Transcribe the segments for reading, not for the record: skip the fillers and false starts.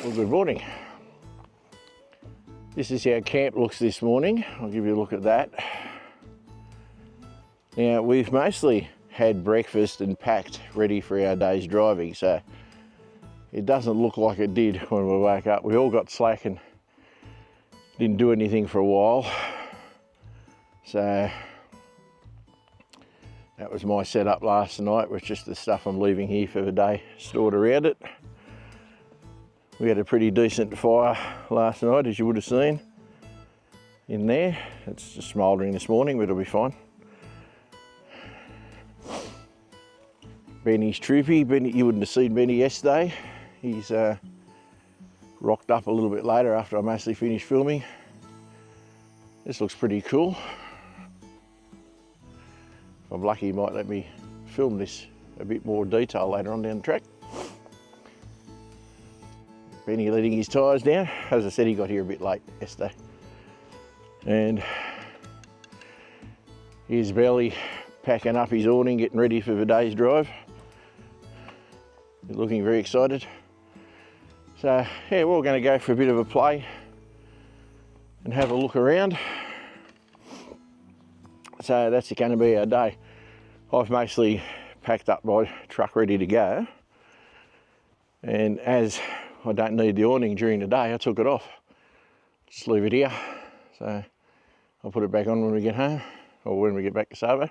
Well, good morning. This is how camp looks this morning. I'll give you a look at that. Now, we've mostly had breakfast and packed ready for our day's driving, so it doesn't look like it did when we woke up. We all got slack and didn't do anything for a while. So that was my setup last night, with just the stuff I'm leaving here for the day stored around it. We had a pretty decent fire last night, as you would have seen in there. It's just smouldering this morning, but it'll be fine. Benny's troopy. Benny, you wouldn't have seen Benny yesterday. He's rocked up a little bit later after I mostly finished filming. This looks pretty cool. If I'm lucky, he might let me film this a bit more detail later on down the track. Benny letting his tyres down. As I said, he got here a bit late yesterday. And here's Belly packing up his awning, getting ready for the day's drive. He's looking very excited. So yeah, we're going to go for a bit of a play and have a look around. So that's going to be our day. I've mostly packed up my truck ready to go. And as I don't need the awning during the day, I took it off. Just leave it here. So I'll put it back on when we get home, or when we get back to Savo.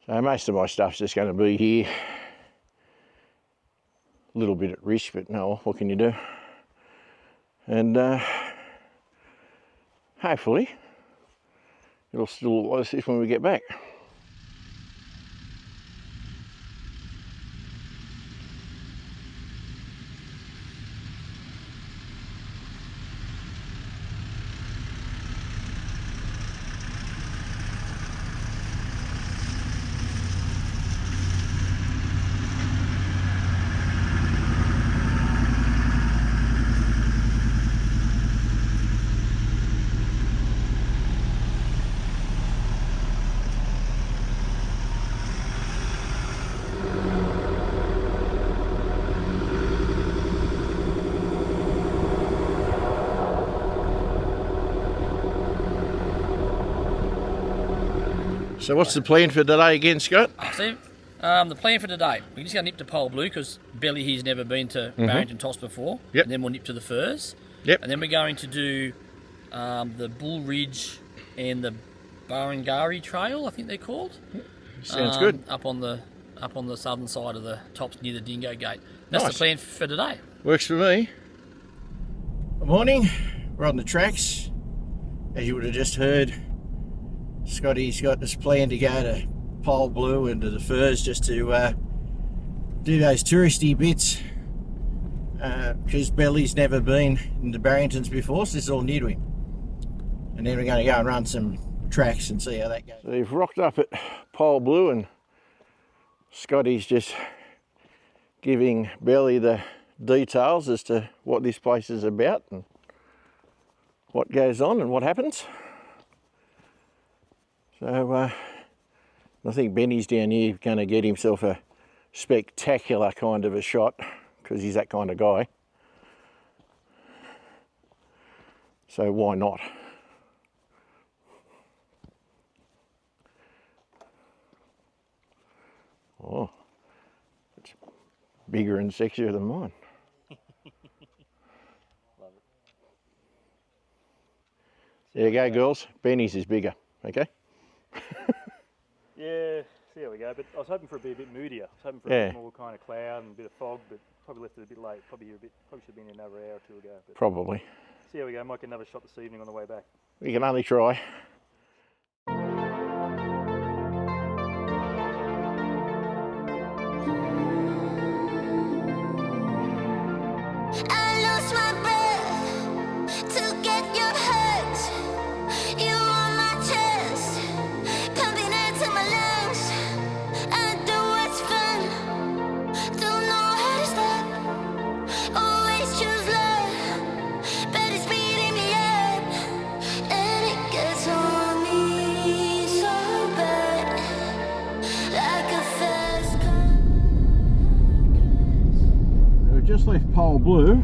So most of my stuff's just going to be here. A little bit at risk, but no, what can you do? And hopefully it'll still look like this when we get back. So what's the plan for today again, Scott? Steve, the plan for today, we're just going to nip to Pole Blue because Belly here's never been to Barrington Toss before. Yep. And then we'll nip to the Firs. Yep. And then we're going to do the Bull Ridge and the Barangari Trail, I think they're called. Sounds good. Up on the southern side of the tops near the Dingo Gate. That's Nice. the plan for today. Works for me. Good morning. We're on the tracks. As you would have just heard, Scotty's got this plan to go to Pole Blue and to the Firs just to do those touristy bits, because Belly's never been in the Barringtons before, so this is all new to him. And then we're going to go and run some tracks and see how that goes. So you've rocked up at Pole Blue and Scotty's just giving Belly the details as to what this place is about and what goes on and what happens. So I think Benny's down here going to get himself a spectacular kind of a shot, because he's that kind of guy. So why not? Oh, it's bigger and sexier than mine. Love it. There you go, girls. Benny's is bigger, okay? Yeah, see how we go. But I was hoping for it to be a bit moodier. I was hoping for a bit more kind of cloud and a bit of fog, but probably left it a bit late. Probably should have been in another hour or two ago. But Probably. see how we go. Might get another shot this evening on the way back. We can only try. I lost my breath to get your hurt. You on my chest, pumping into my lungs. I do what's fun, don't know how to stop. Always choose love, but it's beating me up, and it gets on. just left Pole Blue,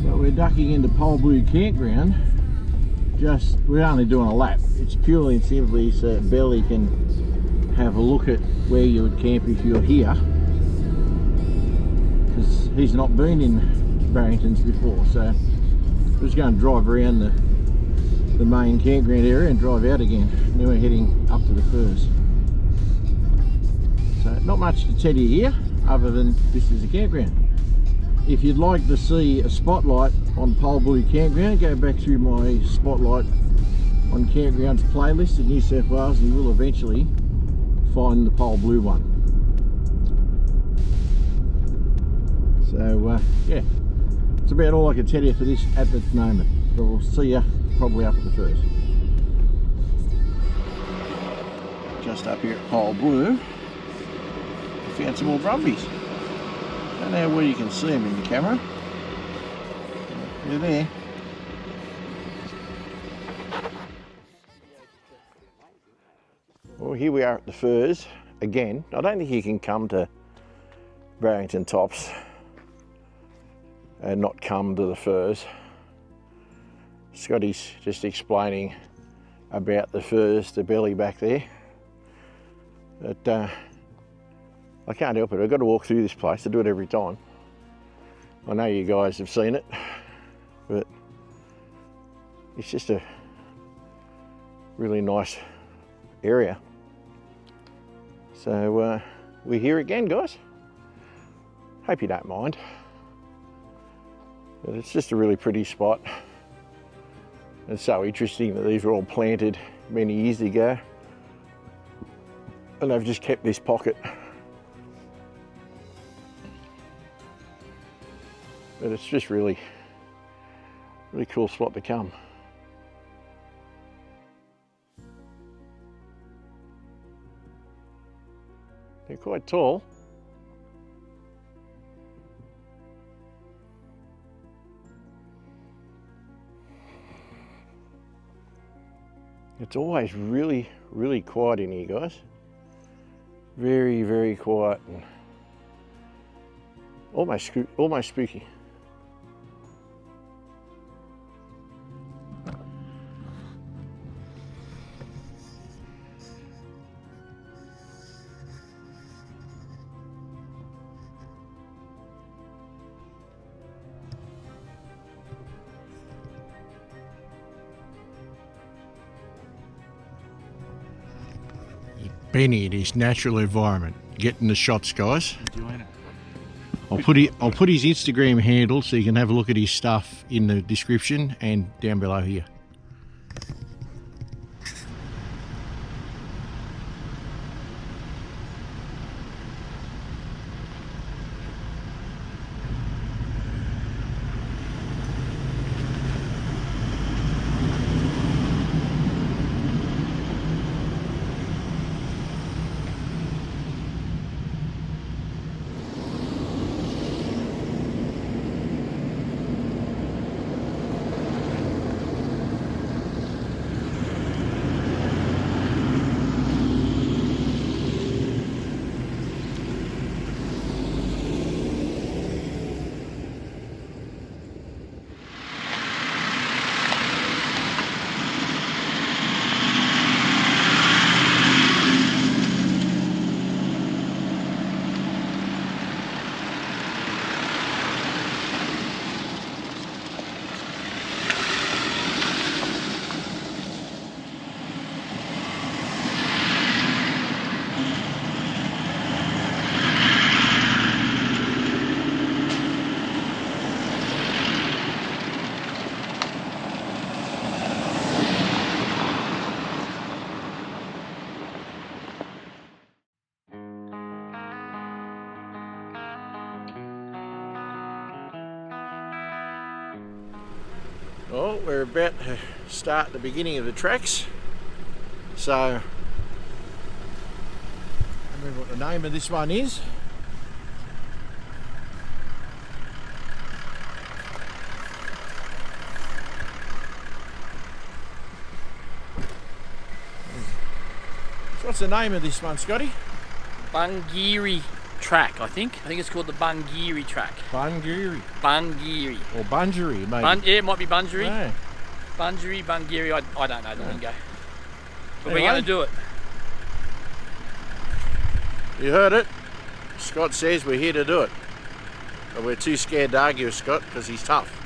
but we're ducking into Pole Blue campground. We're only doing a lap. It's purely and simply so Belly can have a look at where you would camp if you're here, because he's not been in Barrington's before. So we're just going to drive around the main campground area and drive out again. And then we're heading up to the Firs. So not much to tell you here other than this is a campground. If you'd like to see a spotlight on Pole Blue campground, go back through my spotlight on campgrounds playlist in New South Wales and you will eventually find the Pole Blue one. So yeah, that's about all I can tell you for this at the moment. But we'll see you probably up at the Firs. Just up here at Pole Blue, we found some more brumbies. Don't know where you can see them in the camera. They're there. Well, here we are at the Firs again. I don't think you can come to Barrington Tops and not come to the Firs. Scotty's just explaining about the Firs to Belly back there. But I can't help it, I've got to walk through this place. I do it every time. I know you guys have seen it, but it's just a really nice area. So we're here again, guys. Hope you don't mind. But it's just a really pretty spot. It's so interesting that these were all planted many years ago, and they've just kept this pocket. But it's just really cool spot to come. They're quite tall. It's always really quiet in here, guys. Very quiet and almost spooky. Benny in his natural environment, getting the shots, guys. Enjoying it. I'll put his Instagram handle so you can have a look at his stuff in the description and down below here. Well, we're about to start the beginning of the tracks. So, I don't remember what the name of this one is. So what's the name of this one, Scotty? Bungiri. track, I think. I think it's called the Bungiri track. Bungiri. Bungiri. Or Bungery, maybe. Yeah, it might be Bungiri. Yeah. Bungiri, I don't know the lingo. But Anyway. we're going to do it. You heard it. Scott says we're here to do it. But we're too scared to argue with Scott because he's tough.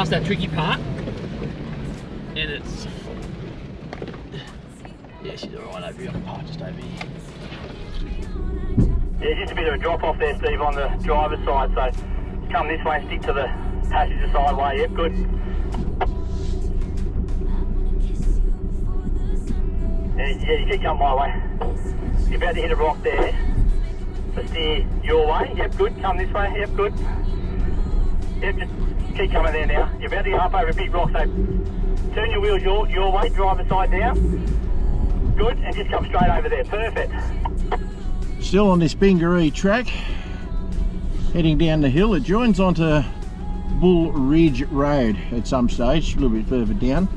past that tricky part. And it's... Yeah, she's alright over here. Oh, just over here. Yeah, just a bit of a drop off there, Steve, on the driver's side, so come this way, stick to the passenger side way. Yep, good. Yeah, you keep coming my way. You're about to hit a rock there. So steer your way. Yep, good. Come this way. Yep, good. Yep, just keep coming there now. You're about to get up over a big rock, so turn your wheels your way, driver's side down. Good, and just come straight over there. Perfect. Still on this Bingaree track, heading down the hill. It joins onto Bull Ridge Road at some stage, a little bit further down.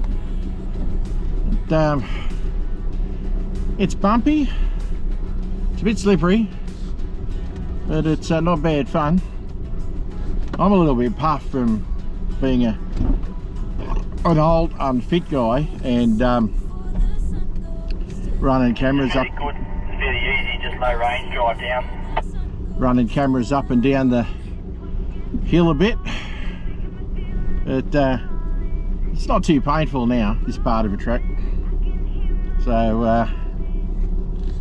It's bumpy, it's a bit slippery, but it's not bad fun. I'm a little bit puffed from being an old unfit guy and running cameras up. Good, it's very easy, just low range drive down. Running cameras up and down the hill a bit. But it's not too painful now, this part of a track. So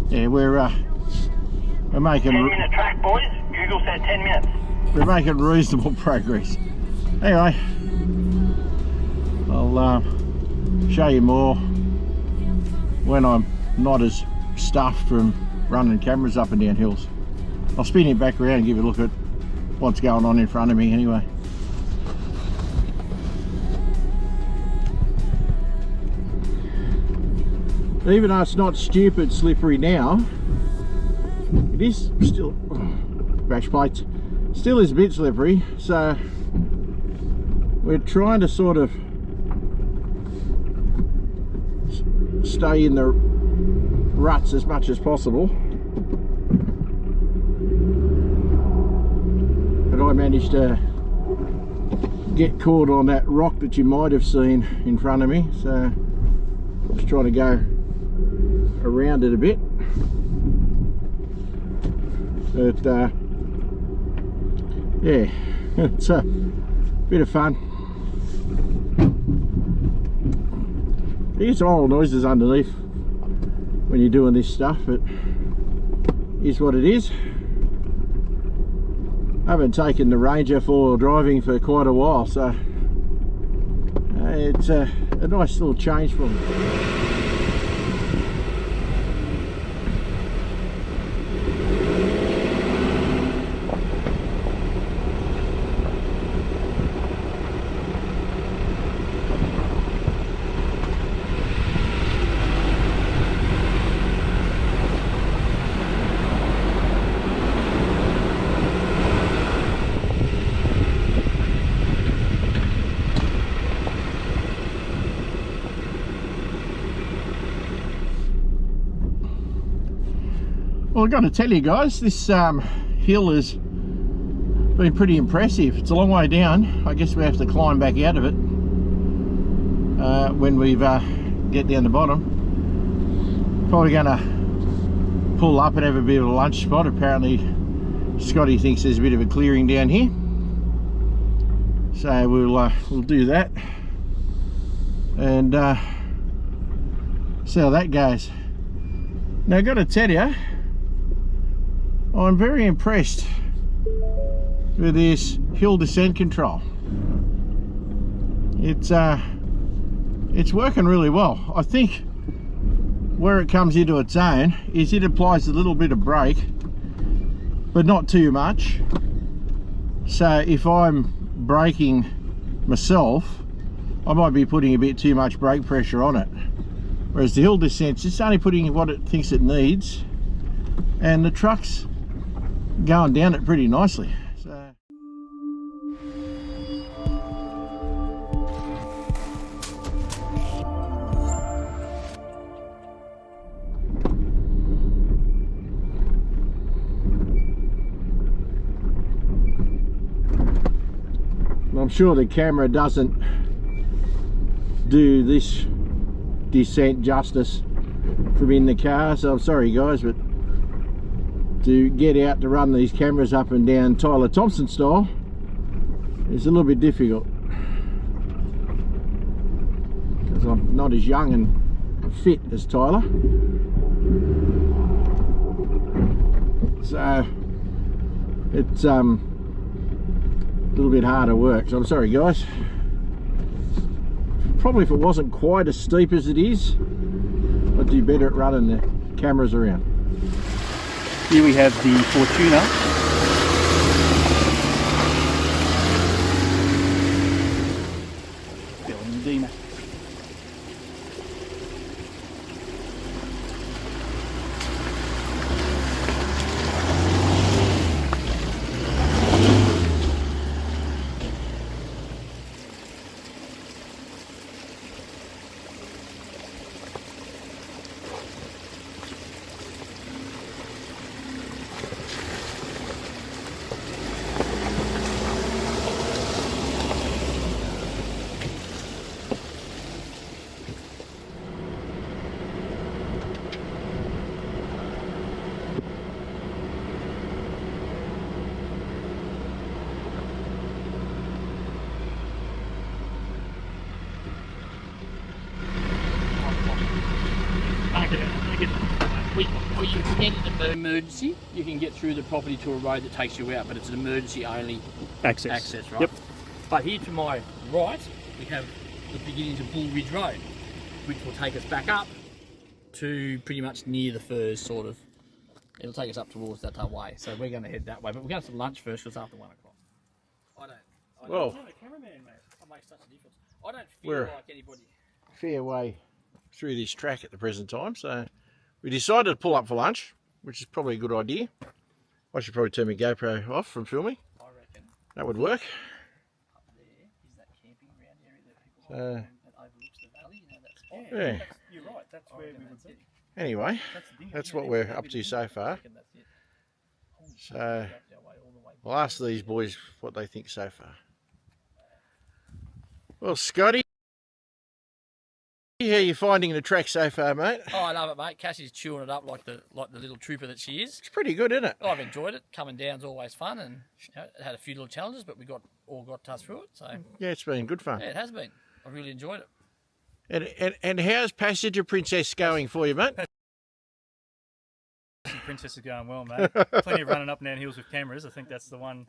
yeah, we're making 10-minute track, boys. Google said 10 minutes. We're making reasonable progress. Anyway, I'll show you more when I'm not as stuffed from running cameras up and down hills. I'll spin it back around and give you a look at what's going on in front of me anyway. Even though it's not stupid slippery now, it is still, bash plates, still is a bit slippery, so we're trying to sort of stay in the ruts as much as possible. But I managed to get caught on that rock that you might have seen in front of me, so just trying to go around it a bit. But yeah, it's a bit of fun. You get some horrible noises underneath when you're doing this stuff, but is what it is. I haven't taken the Ranger 4-wheel driving for quite a while, so it's a nice little change for me. Well, I've got to tell you guys, this hill has been pretty impressive. It's a long way down. I guess we have to climb back out of it when we get down the bottom. Probably going to pull up and have a bit of a lunch spot. Apparently Scotty thinks there's a bit of a clearing down here, so we'll do that and see how that goes. Now I've got to tell you, I'm very impressed with this hill descent control. It's working really well. I think where it comes into its own is it applies a little bit of brake, but not too much. So if I'm braking myself, I might be putting a bit too much brake pressure on it. Whereas the hill descent's just only putting what it thinks it needs, and the truck's going down it pretty nicely. So I'm sure the camera doesn't do this descent justice from in the car, so I'm sorry guys, but to get out to run these cameras up and down Tyler Thompson style is a little bit difficult. not as young and fit as Tyler. So it's a little bit harder work, so I'm sorry guys. Probably if it wasn't quite as steep as it is, I'd do better at running the cameras around. Here we have the Fortuna. Dji. We extended the emergency. You can get through the property to a road that takes you out, but it's an emergency only access, right? Yep. But here to my right, we have the beginnings of Bull Ridge Road, which will take us back up to pretty much near the Firs, sort of. It'll take us up towards that way. So we're going to head that way, but we're going to have some lunch first because it's after 1 o'clock. I don't. I'm not a cameraman, mate. I make such a difference. I don't feel like anybody. Fair way through this track at the present time, so we decided to pull up for lunch, which is probably a good idea. I should probably turn my GoPro off from filming. I reckon. That would work. Up there is that camping ground area that people that overlooks the valley. You know that spot. Yeah. You're right. That's where we would be. Anyway, that's what we're up to so far. So I'll ask these boys what they think so far. Well, Scotty, how are you finding the track so far, mate? Oh, I love it, mate. Cassie's chewing it up like the little trooper that she is. It's pretty good, isn't it? I've enjoyed it. Coming down's always fun, and it had a few little challenges, but we got through it. So yeah, it's been good fun. Yeah, it has been. I really enjoyed it. And how's Passenger Princess going for you, mate? Princess is going well, mate. Plenty of running up and down hills with cameras. I think that's the one.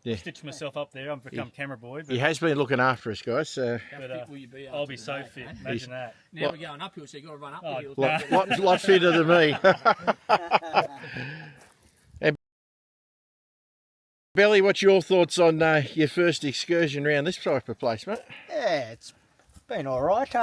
Yeah. Stitched myself up there. I've become camera boy. But, he has been looking after us, guys. So. How fit will you be? I'll be so fit. Imagine that. Now we're going uphill, so you've got to run up the hill. Lot fitter than me. And Belly, what's your thoughts on your first excursion around this type of place, mate? Yeah, it's been all right.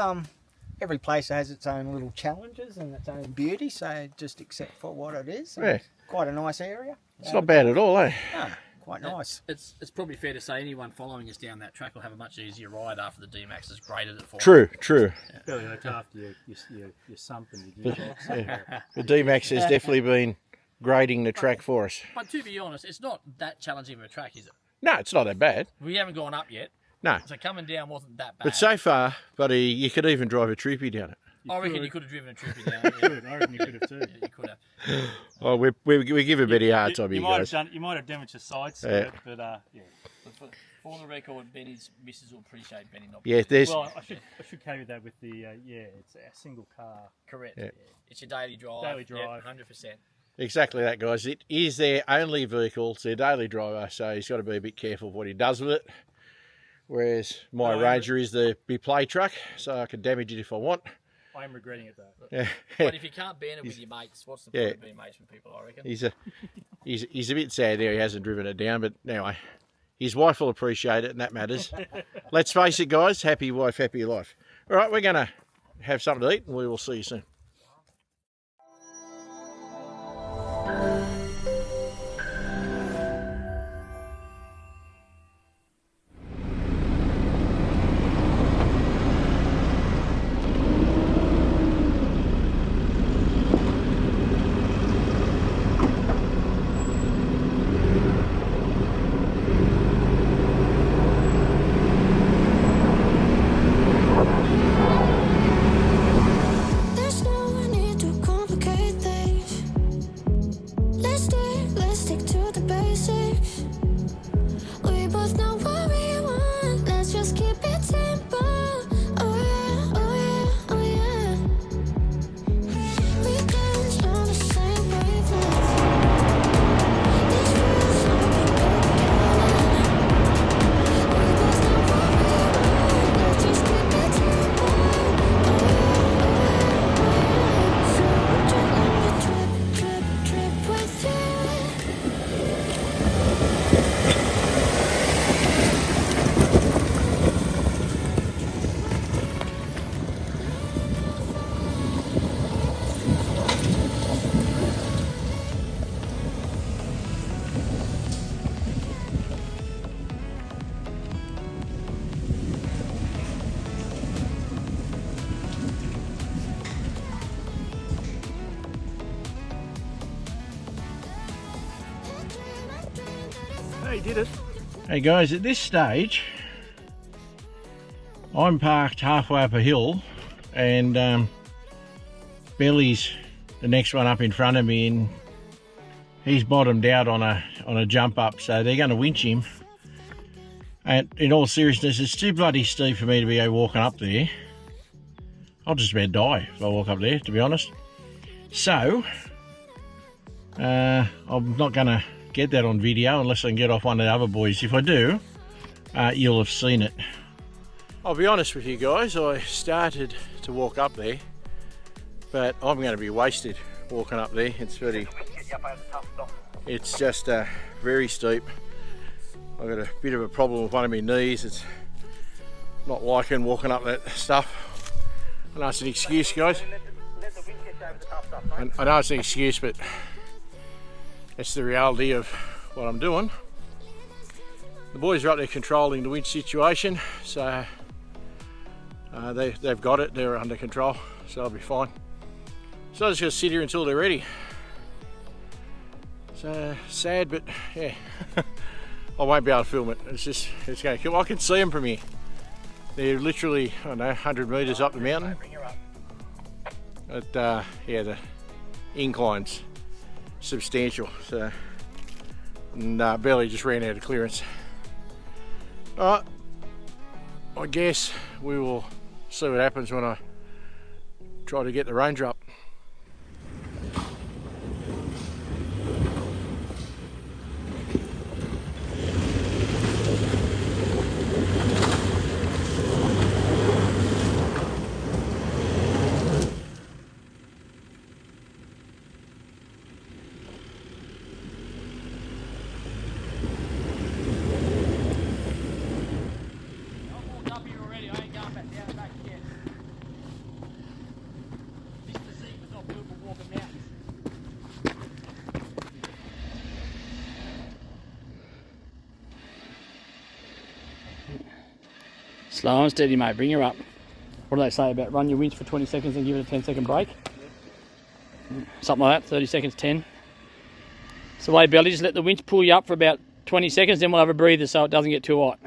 Every place has its own little challenges and its own beauty, so just accept for what it is. Yeah. Quite a nice area. It's not bad at all, eh? No, quite nice. It's probably fair to say anyone following us down that track will have a much easier ride after the D-Max has graded it for True. Yeah. Fairly looked after your sump and your gearbox. Yeah. The D-Max has definitely been grading the track for us. But to be honest, it's not that challenging of a track, is it? No, it's not that bad. We haven't gone up yet. No. So coming down wasn't that bad. But so far, buddy, you could even drive a troopy down it. I reckon you could have driven a troopy down it. I reckon you could have too. Yeah, you could have. Oh, we give a bit of hard time, you guys. You might have damaged the side skirt, but yeah. But for the record, Benny's missus will appreciate Benny not. Yeah, there's. Well, I should carry that with the it's a single car. Correct. Yeah. It's your daily drive. Daily drive. 100%. Exactly that, guys. It is their only vehicle. It's their daily driver, so he's got to be a bit careful of what he does with it. Whereas my Ranger is the big play truck, so I can damage it if I want. I am regretting it though. Yeah. But if you can't ban it with your mates, what's the point of being mates with people, I reckon? He's a bit sad there he hasn't driven it down, but anyway, his wife will appreciate it and that matters. Let's face it, guys, happy wife, happy life. All right, we're going to have something to eat and we will see you soon. There's no hit it. Hey guys, at this stage, I'm parked halfway up a hill, and Billy's the next one up in front of me, and he's bottomed out on a jump up, so they're going to winch him. And in all seriousness, it's too bloody steep for me to be walking up there. I'll just about die if I walk up there, to be honest. So, I'm not going to get that on video unless I can get off one of the other boys. If I do, you'll have seen it. I'll be honest with you guys, I started to walk up there, but I'm going to be wasted walking up there. It's just very steep. I've got a bit of a problem with one of my knees. It's not liking walking up that stuff. I know it's an excuse, guys. I know it's an excuse, but it's the reality of what I'm doing. The boys are up there controlling the winch situation, so they've got it. They're under control, so I'll be fine. So I'm just going to sit here until they're ready. So sad, but yeah. I won't be able to film it. It's going to kill. I can see them from here. They're literally, I don't know, 100 metres up the mountain. But yeah, the incline's substantial. So, and barely just ran out of clearance. Alright, I guess we will see what happens when I try to get the Ranger up. Slow and steady, mate. Bring her up. What do they say about run your winch for 20 seconds and give it a 10-second break? Something like that, 30 seconds, 10. It's the way, Belly. Just let the winch pull you up for about 20 seconds, then we'll have a breather so it doesn't get too hot.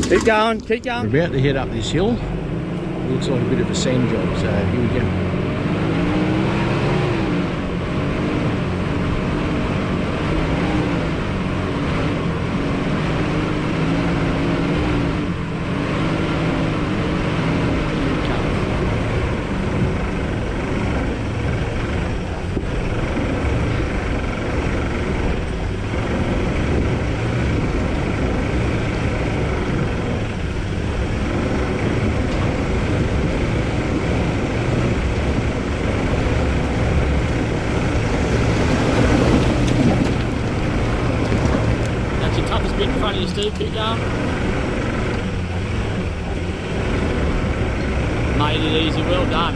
Keep going, keep going. We're about to head up this hill. Looks like a bit of a sand job, so here we go. Steve, keep going. Made it easy, well done.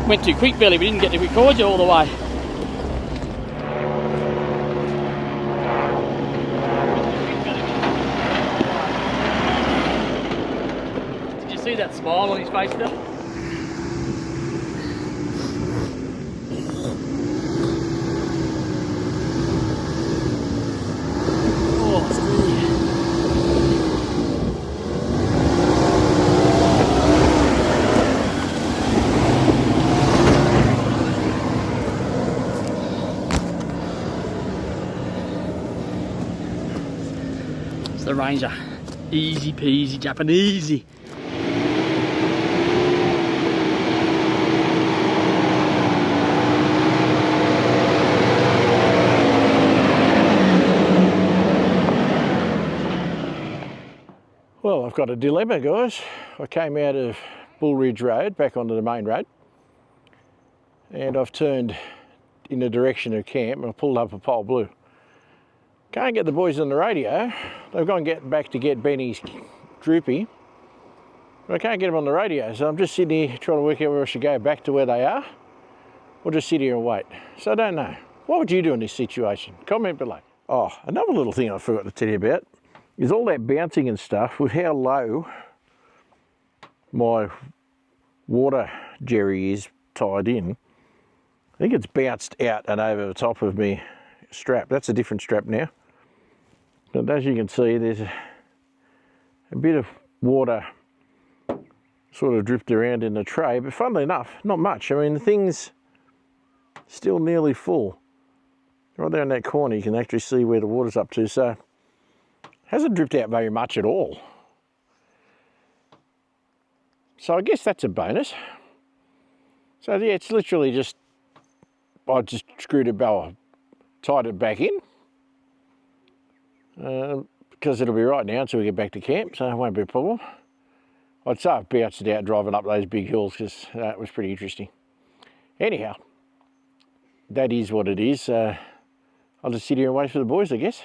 Went too quick, Billy. We didn't get to record you all the way. Did you see that smile on his face there? Oh, it's good. The Ranger, easy peasy Japanese. Well, I've got a dilemma, guys. I came out of Bull Ridge Road back onto the main road, and I've turned in the direction of camp and I pulled up a pole blue. Can't get the boys on the radio. They've gone back to get Benny's droopy. But I can't get them on the radio, so I'm just sitting here trying to work out where I should go, back to where they are, or just sit here and wait. So I don't know. What would you do in this situation? Comment below. Oh, another little thing I forgot to tell you about is all that bouncing and stuff with how low my water jerry is tied in. I think it's bounced out and over the top of me strap. That's a different strap now. But as you can see, there's a bit of water sort of dripped around in the tray, but funnily enough, not much. I mean, the thing's still nearly full. Right there in that corner, you can actually see where the water's up to, so hasn't dripped out very much at all. So I guess that's a bonus. So yeah, it's literally just, I just screwed it back, tied it back in, because it'll be right now until we get back to camp, so it won't be a problem. I'd say I've bounced it out driving up those big hills because that was pretty interesting. Anyhow, that is what it is. I'll just sit here and wait for the boys, I guess.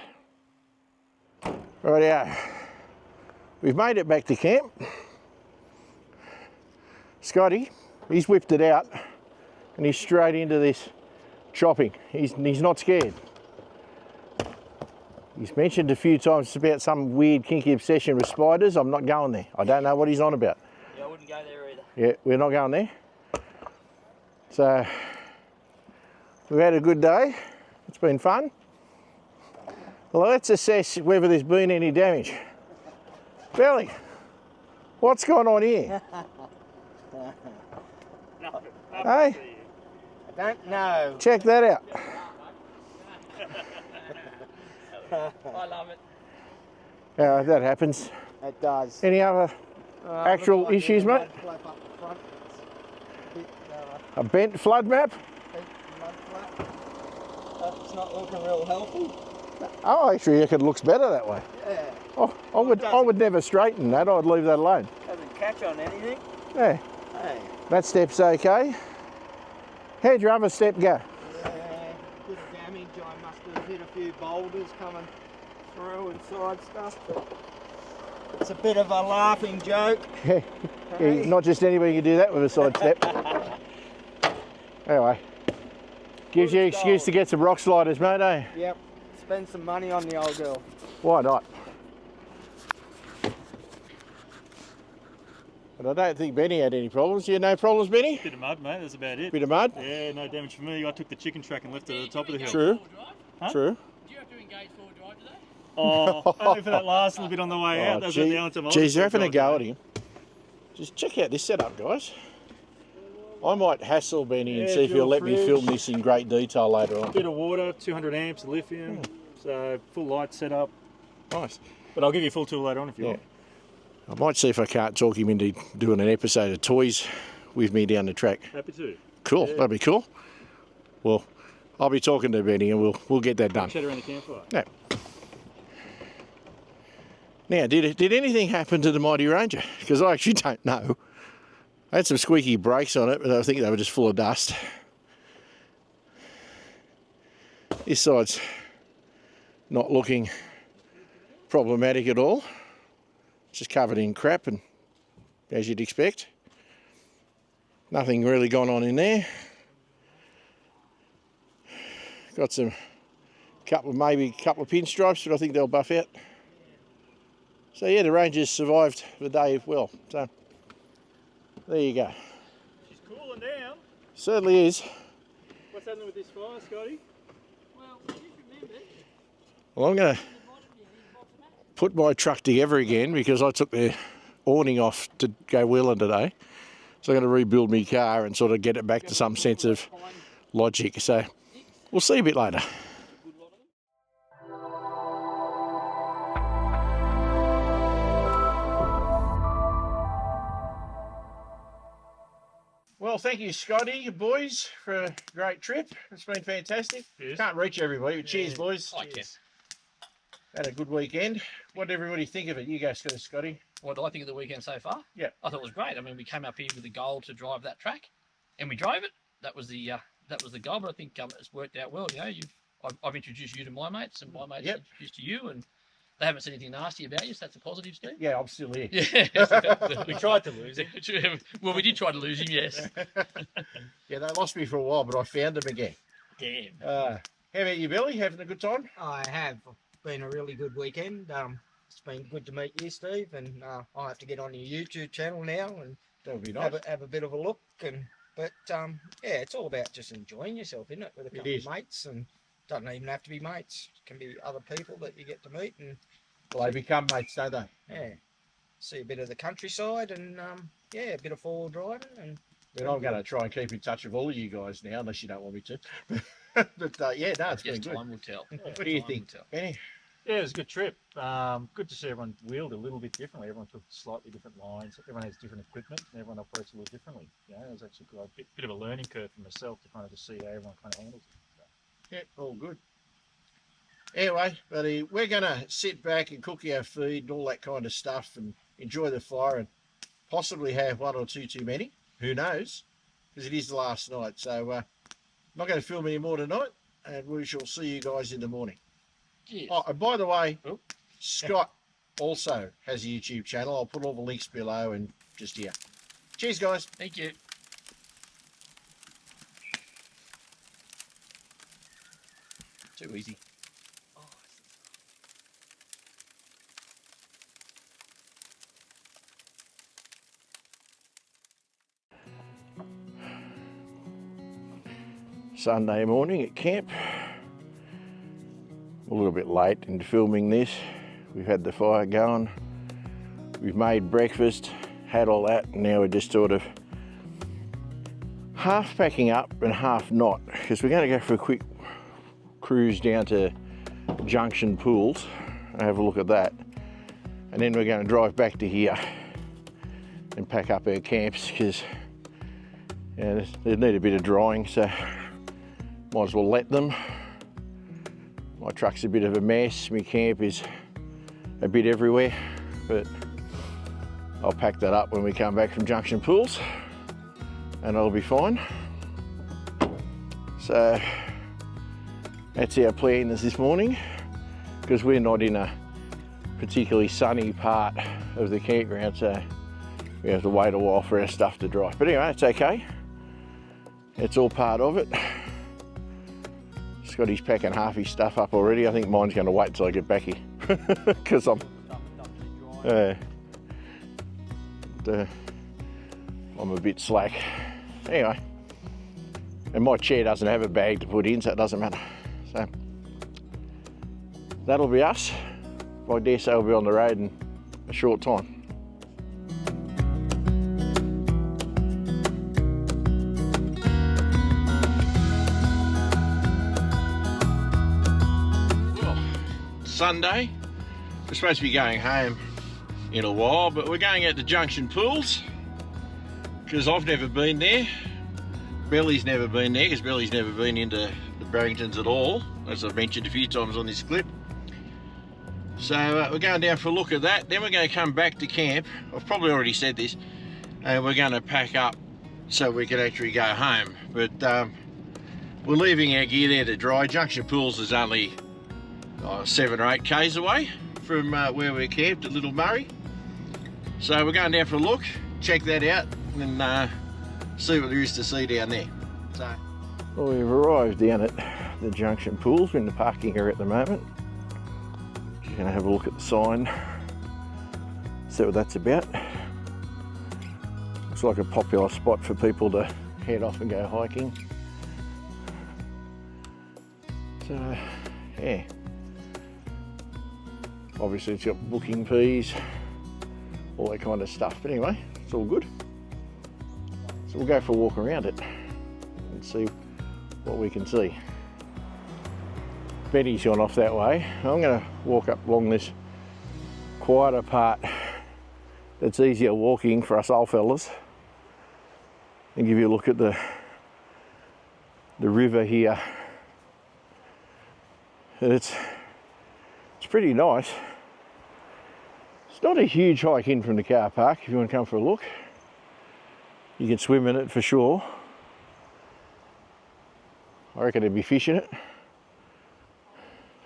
Rightio, we've made it back to camp. Scotty, he's whipped it out and he's straight into this chopping. He's not scared. He's mentioned a few times about some weird kinky obsession with spiders. I'm not going there. I don't know what he's on about. Yeah, I wouldn't go there either. Yeah, we're not going there. So, we've had a good day. It's been fun. Well, let's assess whether there's been any damage. Billy, what's going on here? Hey? I don't know. Check that out. I love it. Yeah, that happens. It does. Any other actual Looks like issues, there's a mate? mud flap up the front. It's a bit, A bent flood map? bent mud flap. It's not looking real healthy. Oh, actually, it looks better that way. Yeah. Oh, I would never straighten that. I'd leave that alone. Doesn't catch on anything. Yeah, Hey. that step's okay. How'd your other step go? Yeah, bit of damage. I must have hit a few boulders coming through and side stuff, but it's a bit of a laughing joke. Yeah, Hey. not just anybody can do that with a side step. Anyway, gives you an excuse to get some rock sliders, mate, eh? Yep. Spend some money on the old girl. Why not? But I don't think Benny had any problems. You had no problems, Benny? Bit of mud, mate. That's about it. Bit of mud? Yeah, no damage for me. I took the chicken track and left it at the top of the hill. True. Huh? True. Do you have to engage forward drive today? Oh, only for that last little bit on the way out. That's the only time I was Geez, you're having a forward go at drive. him. Just check out this setup, guys. I might hassle Benny and Yeah, see if he'll fuel let me fridge. film this in great detail later on. Bit of water, 200 amps of lithium, so full light setup. Nice. But I'll give you a full tour later on if you Yeah. want. I might see if I can't talk him into doing an episode of toys with me down the track. Happy to. Cool, Yeah. that'd be cool. Well, I'll be talking to Benny and we'll get that done. Chat around the campfire. Yeah. Now, did anything happen to the Mighty Ranger? Because I actually don't know. I had some squeaky brakes on it, but I think they were just full of dust. This side's not looking problematic at all. It's just covered in crap, and as you'd expect. Nothing really gone on in there. Got some maybe a couple of pinstripes, but I think they'll buff out. So yeah, the Rangers survived the day well. So there you go. She's cooling down. Certainly is. What's happening with this fire, Scotty? Well, just remember, Well, I'm going to put my truck together again because I took the awning off to go wheeling today. So I'm going to rebuild my car and sort of get it back to some sense of logic. So we'll see a bit later. Well, thank you, Scotty, boys, for a great trip. It's been fantastic. Cheers. Can't reach everybody, but cheers, boys. I can. Had a good weekend. What did everybody think of it? You go, Scotty. What do I think of the weekend so far? Yeah. I thought it was great. I mean, we came up here with the goal to drive that track, and we drove it. That was the goal. But I think it's worked out well. You know, I've introduced you to my mates, and my mates introduced to you, and they haven't said anything nasty about you, so that's a positive, Steve. Yeah, I'm still here. Yeah, we tried to lose him. Well, we did try to lose him, yes. Yeah, they lost me for a while, but I found them again. Damn. How about you, Billy? Having a good time? I have been a really good weekend. It's been good to meet you, Steve, and I'll have to get on your YouTube channel now and That would be nice. have a bit of a look. But yeah, it's all about just enjoying yourself, isn't it? With a couple of mates, and doesn't even have to be mates. It can be other people that you get to meet, and well, they become mates, don't they? yeah, see a bit of the countryside, and yeah, a bit of 4-wheel driving, and. Then I'm going to try and keep in touch with all of you guys now, unless you don't want me to. But yeah, no, it's been good. Time will tell. What do you think, Benny? Yeah, it was a good trip. Good to see everyone wheeled a little bit differently. Everyone took slightly different lines. Everyone has different equipment, and everyone operates a little differently. You know, it was actually a bit of a learning curve for myself to kind of just see how everyone kind of handles it. So. Yeah, all good. Anyway, buddy, we're going to sit back and cook our feed and all that kind of stuff and enjoy the fire and possibly have one or two too many. Who knows? Because it is the last night. So I'm not going to film any more tonight, and we shall see you guys in the morning. Yes. Oh, and by the way, Scott also has a YouTube channel. I'll put all the links below and just here. Cheers, guys. Thank you. Too easy. Sunday morning at camp. A little bit late into filming this. We've had the fire going. We've made breakfast, had all that, and now we're just sort of half packing up and half not, because we're going to go for a quick cruise down to Junction Pools and have a look at that. And then we're going to drive back to here and pack up our camps, because they need a bit of drying, so might as well let them. My truck's a bit of a mess. My camp is a bit everywhere, but I'll pack that up when we come back from Junction Pools and I'll be fine. So that's our plan this morning, because we're not in a particularly sunny part of the campground, so we have to wait a while for our stuff to dry. But anyway, it's okay. It's all part of it. Scotty's packing half his stuff up already. I think mine's going to wait till I get back here, because I'm a bit slack. Anyway, and my chair doesn't have a bag to put in, so it doesn't matter. So that'll be us. I dare say we'll be on the road in a short time. Sunday. We're supposed to be going home in a while, but we're going out to Junction Pools because I've never been there. Belly's never been there because Belly's never been into the Barringtons at all, as I've mentioned a few times on this clip. So we're going down for a look at that. Then we're going to come back to camp. I've probably already said this, and we're going to pack up so we can actually go home. But we're leaving our gear there to dry. Junction Pools is only 7 or 8 k's away from where we're camped at Little Murray. So we're going down for a look, check that out, and see what there is to see down there. So, well, we've arrived down at the Junction Pools. We're in the parking area at the moment. Just going to have a look at the sign, see what that's about. Looks like a popular spot for people to head off and go hiking. So, yeah. Obviously it's got booking fees, all that kind of stuff. But anyway, it's all good. So we'll go for a walk around it and see what we can see. Betty's gone off that way. I'm going to walk up along this quieter part that's easier walking for us old fellas and give you a look at the river here. And it's It's pretty nice. It's not a huge hike in from the car park if you want to come for a look. You can swim in it for sure. I reckon there'd be fish in it.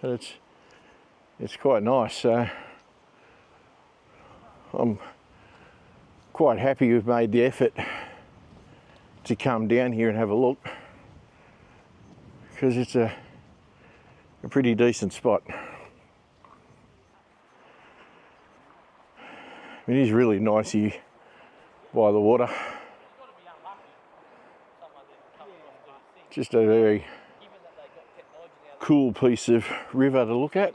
But it's quite nice. So I'm quite happy we've made the effort to come down here and have a look, because it's a pretty decent spot. It is really nice here by the water. Just a very cool piece of river to look at.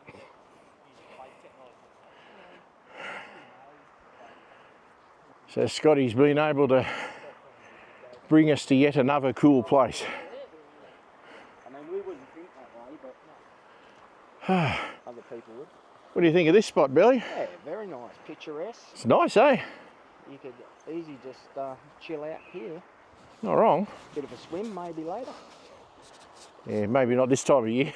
So Scotty's been able to bring us to yet another cool place. I mean, we wouldn't think that way, but other people would. What do you think of this spot, Billy? Yeah, very nice, picturesque. It's nice, eh? You could easy just chill out here. Not wrong. Bit of a swim maybe later. Yeah, maybe not this time of year.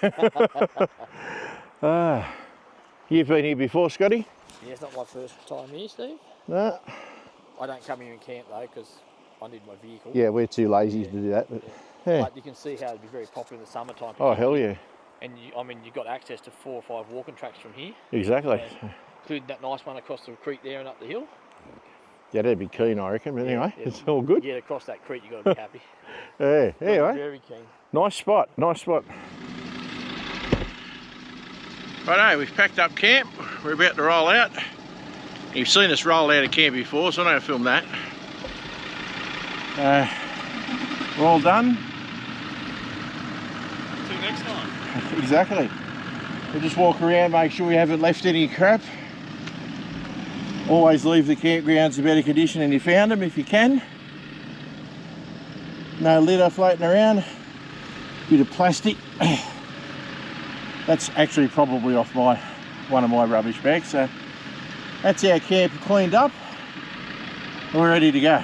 You've been here before, Scotty? Yeah, it's not my first time here, Steve. No. I don't come here and camp though, because I need my vehicle. Yeah, we're too lazy to do that. But, yeah. But you can see how it'd be very popular in the summertime. Oh, hell yeah. And I mean, you've got access to 4 or 5 walking tracks from here. Exactly. Including that nice one across the creek there and up the hill. Yeah, that'd be keen, I reckon. But anyway, Yeah, it's all good. Yeah, across that creek, you've got to be happy. Yeah, anyway. Very keen. Nice spot, nice spot. Righto, we've packed up camp. We're about to roll out. You've seen us roll out of camp before, so I'm not going to film that. We're all done. Till next time. Exactly. We'll just walk around, make sure we haven't left any crap. Always leave the campgrounds in better condition than you found them if you can. No litter floating around. Bit of plastic. That's actually probably off one of my rubbish bags. So that's our camp cleaned up. And we're ready to go.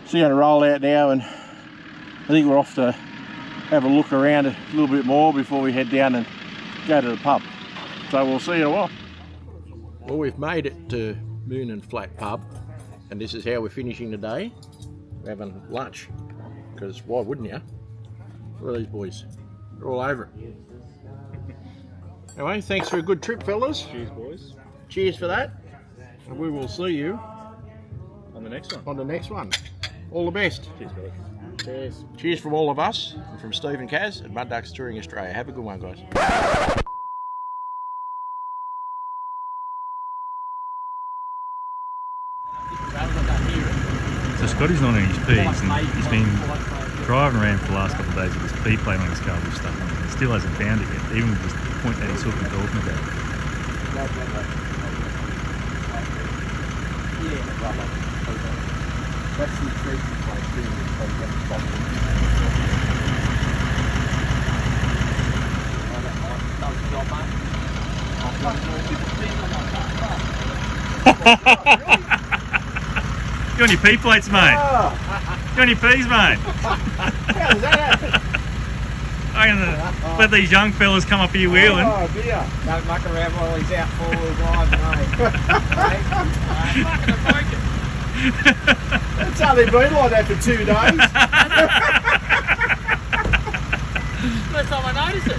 So you're going to roll out now, and I think we're off to have a look around a little bit more before we head down and go to the pub. So we'll see you in a while. Well, we've made it to Moon and Flat Pub, and this is how we're finishing the day. We're having lunch, because why wouldn't you? Look at these boys. They're all over it. Anyway, thanks for a good trip, fellas. Cheers, boys. Cheers for that. And we will see you On the next one. on the next one. All the best. Cheers, guys. Cheers. Cheers from all of us, and from Steve and Kaz at Mud Ducks Touring Australia. Have a good one, guys. So Scotty's not in his P's, and he's been driving around for the last couple of days with his P plate on his car with stuff on it. He still hasn't found it yet, even with this point that he's talking about. That's the treatment place You on your P plates, mate? You on your P's, mate? How does that happen? I'm gonna let these young fellas come up here wheeling. Oh dear. Don't muck around while he's out 4-wheel drive, mate. It's only been like that for 2 days. First time I noticed it.